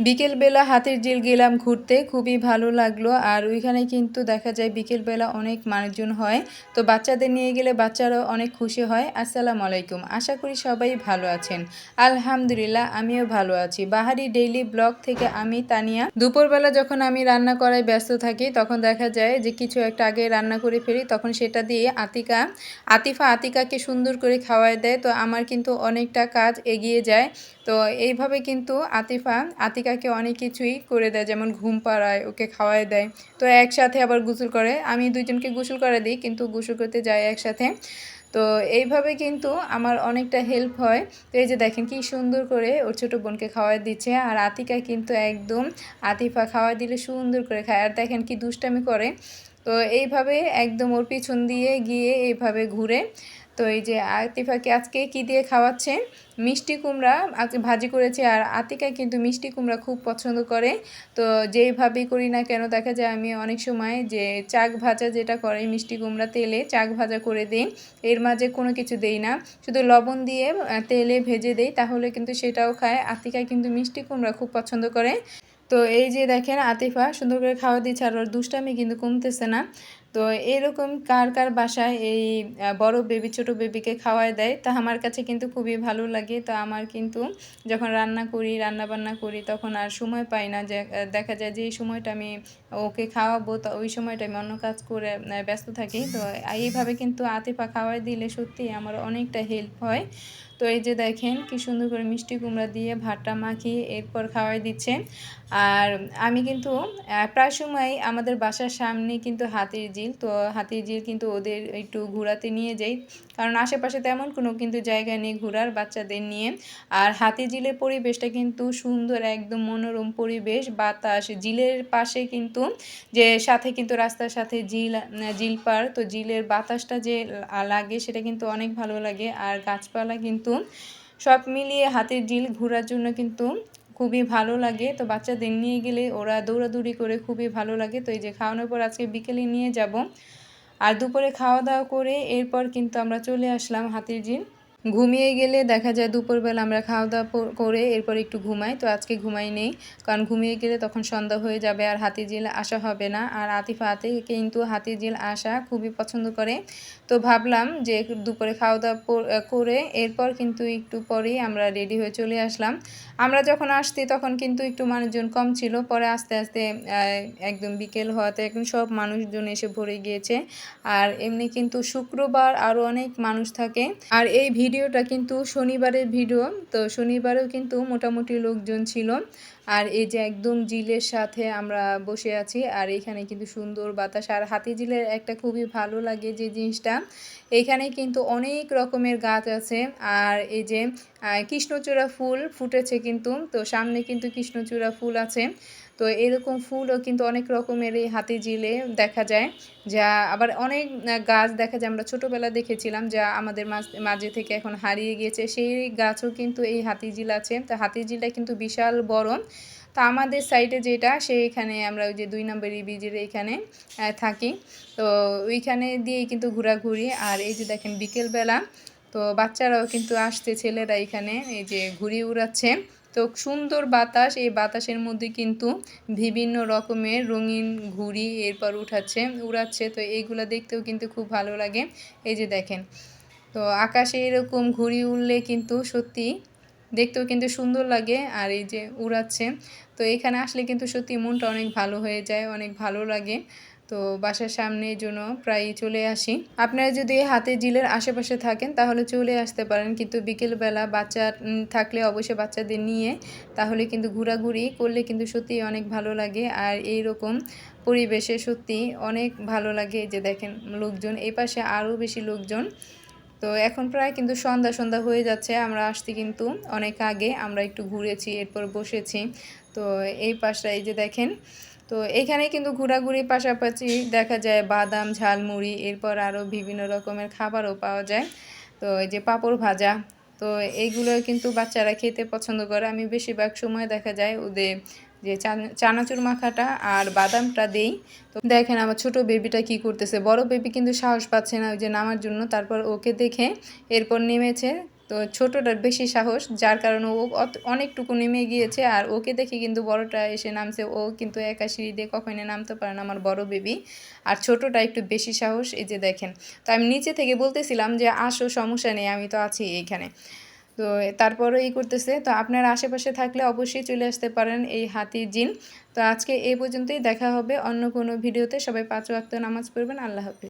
বিকেলবেলা হাতির ঝিল গেলাম ঘুরতে, খুবই ভালো লাগলো। আর ওইখানে কিন্তু দেখা যায় বিকেলবেলা অনেক মানুষজন হয়, তো বাচ্চাদের নিয়ে গেলে বাচ্চারাও অনেক খুশি হয়। আসসালামু আলাইকুম, আশা করি সবাই ভালো আছেন। আলহামদুলিল্লাহ, আমিও ভালো আছি। বাহারি ডেইলি ব্লগ থেকে আমি তানিয়া। দুপুরবেলা যখন আমি রান্না করায় ব্যস্ত থাকি তখন দেখা যায় যে কিছু একটা আগে রান্না করে ফেলি, তখন সেটা দিয়ে আতিফাকে সুন্দর করে খাওয়ায় দেয়। তো আমার কিন্তু অনেকটা কাজ এগিয়ে যায়। তো এইভাবে কিন্তু আতিকাকে অনেক কিছুই করে দেয়, যেমন ঘুম পাড়ায়, ওকে খাওয়ায় দেয়। তো একসাথে আবার গোসল করে, আমি দুইজনকে গোসল করে দিই, কিন্তু গোসল করতে যাই একসাথে। তো এইভাবে কিন্তু আমার অনেকটা হেল্প হয়। তো এই যে দেখেন কি সুন্দর করে ওর ছোটো বোনকে খাওয়াই দিচ্ছে, আর আতিকা কিন্তু একদম আতিফা খাওয়াই দিলে সুন্দর করে খায়। আর দেখেন কি দুষ্টামি করে। তো এইভাবে একদম ওর পিছন দিয়ে গিয়ে এইভাবে ঘুরে। তো এই যে আতিফাকে আজকে কি দিয়ে খাওয়াচ্ছে, মিষ্টি কুমড়া আজকে ভাজি করেছে। আর আতিকা কিন্তু মিষ্টি কুমড়া খুব পছন্দ করে। তো যেইভাবেই করি না কেন দেখা যায় আমি অনেক সময় যে চাক ভাজা যেটা করে, মিষ্টি কুমড়া তেলে চাক ভাজা করে দিই, এর মাঝে কোনো কিছু দেই না, শুধু লবণ দিয়ে তেলে ভেজে দেই, তাহলে কিন্তু সেটাও খায়। আতিকা কিন্তু মিষ্টি কুমড়া খুব পছন্দ করে। তো এই যে দেখেন আতিফা সুন্দর করে খাওয়া দিচ্ছে, আর ওর দুষ্টামি কিন্তু কমতেছে না। তো এরকম কার কার বাসায় এই বড় বেবি ছোট বেবিকে খাওয়ায় দেয়, তা আমার কাছে কিন্তু খুবই ভালো লাগে। তো আমার কিন্তু যখন রান্না বান্না করি তখন আর সময় পাই না, যে দেখা যায় যে এই সময়টা আমি ওকে খাওয়াবো, তো ওই সময়টা আমি অন্য কাজ করে ব্যস্ত থাকি। তো এইভাবে কিন্তু আতিফা খাওয়াই দিলে সত্যি আমার অনেকটা হেল্প হয়। তো এই যে দেখেন কি সুন্দর করে মিষ্টি কুমড়া দিয়ে ভাতটা মাখিয়ে এরপর খাওয়াই দিচ্ছে। আর আমি কিন্তু প্রায় সময় আমাদের বাসার সামনে কিন্তু হাতির ঝিল, তো হাতির ঝিল কিন্তু ওদের একটু ঘোরাতে নিয়ে যাই, কারণ আশেপাশে তেমন কোনো কিন্তু জায়গা নেই ঘোরার বাচ্চাদের নিয়ে। আর হাতির ঝিলের পরিবেশটা কিন্তু সুন্দর, একদম মনোরম পরিবেশ, বাতাস, ঝিলের পাশে কিন্তু যে সাথে কিন্তু রাস্তার সাথে ঝিল পার, তো ঝিলের বাতাসটা যে লাগে সেটা কিন্তু অনেক ভালো লাগে। আর গাছপালা কিন্তু সব মিলিয়ে হাতির ঝিল ঘোরার জন্য কিন্তু খুবই ভালো লাগে। তো বাচ্চাদের নিয়ে গেলে ওরা দৌড়াদৌড়ি করে খুবই ভালো লাগে। তো এই যে খাওয়ানোর পর আজকে বিকেলে নিয়ে যাব, আর দুপুরে খাওয়া দাওয়া করে এরপর কিন্তু আমরা চলে আসলাম হাতির ঝিল। ঘুমিয়ে গেলে দেখা যায় দুপুরবেলা আমরা খাওয়া দাওয়া করে এরপর একটু ঘুমাই, তো আজকে ঘুমাই নেই, কারণ ঘুমিয়ে গেলে তখন সন্ধ্যা হয়ে যাবে আর হাতিঝিল আসা হবে না। আর আতিফা কিন্তু হাতিঝিল আসা খুবই পছন্দ করে। তো ভাবলাম যে দুপুরে খাওয়া দাওয়া করে এরপর কিন্তু একটু পরেই আমরা রেডি হয়ে চলে আসলাম। আমরা যখন আসছি তখন কিন্তু একটু মানুষজন কম ছিল, পরে আস্তে আস্তে একদম বিকেল হওয়াতে এখন সব মানুষজন এসে ভরে গিয়েছে। আর এমনি কিন্তু শুক্রবার আরও অনেক মানুষ থাকে। আর এই ভিডিওটা কিন্তু শনিবারের ভিডিও, তো শনিবারেও কিন্তু মোটামুটি লোকজন ছিল। আর এই যে একদম ঝিলের সাথে আমরা বসে আছি, আর এখানে কিন্তু সুন্দর বাতাস। আর হাতিঝিলের একটা খুবই ভালো লাগে যে জিনিসটা, এখানে কিন্তু অনেক রকমের গাছ আছে। আর এই যে কৃষ্ণচূড়া ফুল ফুটেছে কিন্তু, তো সামনে কিন্তু কৃষ্ণচূড়া ফুল আছে। তো এরকম ফুলও কিন্তু অনেক রকমের এই হাতিঝিলে দেখা যায়। যা আবার অনেক গাছ দেখা যায় আমরা ছোটোবেলা দেখেছিলাম, যা আমাদের মাঝে থেকে এখন হারিয়ে গিয়েছে, সেই গাছও কিন্তু এই হাতিঝিল আছে। তো হাতিঝিলটা কিন্তু বিশাল বড়। তো আমাদের সাইডে যেটা, সেইখানে আমরা ওই যে 2 নম্বর ব্রিজের এইখানে থাকি, তো ওইখানে দিয়েই কিন্তু ঘোরাঘুরি। আর এই যে দেখেন বিকেলবেলা, তো বাচ্চারাও কিন্তু আসছে, ছেলেরা এখানে এই যে ঘুড়ি উড়াচ্ছে। তো সুন্দর বাতাস, এই বাতাসের মধ্যে কিন্তু বিভিন্ন রকমের রঙিন ঘুড়ি এরপর উড়াচ্ছে। তো এইগুলো দেখতেও কিন্তু খুব ভালো লাগে। এই যে দেখেন, তো আকাশে এরকম ঘুড়ি উড়লে কিন্তু সত্যি দেখতেও কিন্তু সুন্দর লাগে। আর এই যে উড়াচ্ছে, তো এখানে আসলে কিন্তু সত্যি মনটা অনেক ভালো হয়ে যায়, অনেক ভালো লাগে। তো বাসার সামনের জন্য প্রায়ই চলে আসি। আপনারা যদি হাতির ঝিলের আশেপাশে থাকেন তাহলে চলে আসতে পারেন, কিন্তু বিকেলবেলা বাচ্চা থাকলে অবশ্যই বাচ্চাদের নিয়ে তাহলে কিন্তু ঘোরাঘুরি করলে কিন্তু সত্যিই অনেক ভালো লাগে। আর এই রকম পরিবেশে সত্যি অনেক ভালো লাগে। যে দেখেন লোকজন, এই পাশে আরও বেশি লোকজন। তো এখন প্রায় কিন্তু সন্ধ্যা সন্ধ্যা হয়ে যাচ্ছে, আমরা আসতে কিন্তু অনেক আগে, আমরা একটু ঘুরেছি এরপর বসেছি। তো এই পাশটা এই যে দেখেন, তো এইখানে কিন্তু ঘোরাঘুরির পাশাপাশি দেখা যায় বাদাম, ঝালমুড়ি, এরপর আরও বিভিন্ন রকমের খাবারও পাওয়া যায়। তো এই যে পাঁপড় ভাজা, তো এইগুলো কিন্তু বাচ্চারা খেতে পছন্দ করে। আমি বেশিরভাগ সময় দেখা যায় ওদের যে চানাচুর মাখাটা আর বাদামটা দেই। তো দেখেন আমার ছোট বেবিটা কি করতেছে, বড় বেবি কিন্তু সাহস পাচ্ছে না ওই যে নামার জন্য, তারপর ওকে দেখে এরপর নেমেছে। তো তো ছোটোটার বেশি সাহস, যার কারণে ও অনেকটুকু নেমে গিয়েছে। আর ওকে দেখে কিন্তু বড়টা এসে নামছে। ও কিন্তু একা সিঁড়ি দিয়ে কখনোই নামতে পারে না, আমার বড় বেবি। আর ছোটোটা একটু বেশি সাহস, এই যে দেখেন। তো আমি নিচে থেকে বলতেছিলাম যে আসো, সমস্যা নেই, আমি তো আছি এইখানে। তো তারপরও করতেছে। তো আপনার আশেপাশে থাকলে অবশ্যই চলে আসতে পারেন এই হাতির জিন। তো আজকে এই পর্যন্তই, দেখা হবে অন্য কোনো ভিডিওতে। সবাই 5 ওয়াক্ত নামাজ পড়বেন। আল্লাহ হাফেজ।